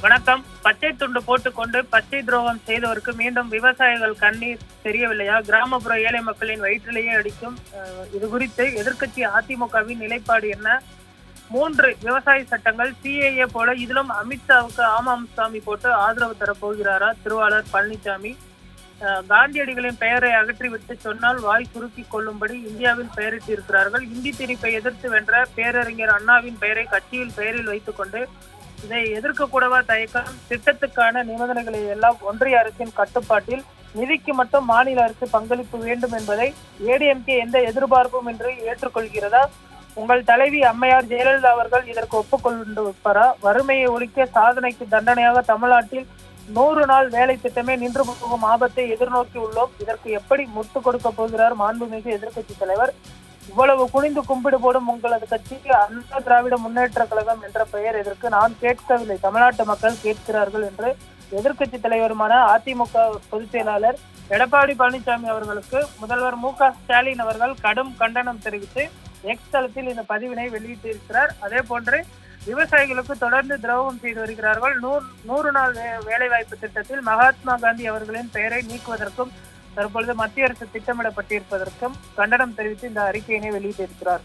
வணக்கம். பச்சை துண்டு போட்டுக்கொண்டு பச்சை துரோகம் செய்தவருக்கு மீண்டும் விவசாயிகள் கண்ணீர் தெரியவில்லையா? கிராமப்புற ஏழை மக்களின் வயிற்றிலேயே அடிக்கும். இது குறித்து எதிர்க்கட்சி அதிமுகவின் நிலைப்பாடு என்ன? 3 விவசாய சட்டங்கள் சிஏஏ போல இதிலும் அமித்ஷாவுக்கு ஆமாம் சாமி போட்டு ஆதரவு தரப்போகிறாரா திருவாளர் பழனிசாமி? காந்தியடிகளின் பெயரை அகற்றிவிட்டு சொன்னால் வாய் சுருக்கி கொள்ளும்படி இந்தியாவில் பெயரிட்டு இருக்கிறார்கள். இந்தி திணிப்பை எதிர்த்து வென்ற பேரறிஞர் அண்ணாவின் பெயரை கட்சியில் பெயரில் வைத்துக் கொண்டு இதை எதிர்க்க கூடவா தயக்கம்? திட்டத்துக்கான நிபந்தனைகளை எல்லாம் ஒன்றிய அரசின் கட்டுப்பாட்டில், நிதிக்கு மட்டும் மாநில அரசு பங்களிப்பு வேண்டும் என்பதை ஏடிஎம்கே எந்த எதிர்பார்ப்பும் என்று ஏற்றுக்கொள்கிறதா? உங்கள் தலைவி அம்மையார் ஜெயலலிதா அவர்கள் இதற்கு ஒப்புக்கொண்டு வைப்பாரா? வறுமையை ஒழிக்க சாதனைக்கு தண்டனையாக தமிழ்நாட்டில் 100 நாள் வேலை திட்டமே நின்று போகும் ஆபத்தை எதிர்நோக்கி உள்ளோம். இதற்கு எப்படி முட்டு கொடுக்க போகிறார் மாண்புமிகு எதிர்க்கட்சி தலைவர்? இவ்வளவு குனிந்து கும்பிடு போடும் உங்களது கட்சிக்கு அண்ணா திராவிட முன்னேற்ற கழகம் என்ற பெயர் எதற்கு? நான் கேட்கவில்லை, தமிழ்நாட்டு மக்கள் கேட்கிறார்கள் என்று எதிர்க்கட்சி தலைவருமான அதிமுக பொதுச் செயலாளர் எடப்பாடி பழனிசாமி அவர்களுக்கு முதல்வர் மு.க.ஸ்டாலின் அவர்கள் கடும் கண்டனம் தெரிவித்து எக்ஸ் தளத்தில் இந்த பதிவினை வெளியிட்டிருக்கிறார். அதே போன்று விவசாயிகளுக்கு தொடர்ந்து துரோகம் செய்து வருகிறார்கள். 100 நாள் வேலை வாய்ப்பு திட்டத்தில் மகாத்மா காந்தி அவர்களின் பெயரை நீக்குவதற்கும் தற்பொழுது மத்திய அரசு திட்டமிடப்பட்டிருப்பதற்கும் கண்டனம் தெரிவித்து இந்த அறிக்கையினை வெளியிட்டிருக்கிறார்.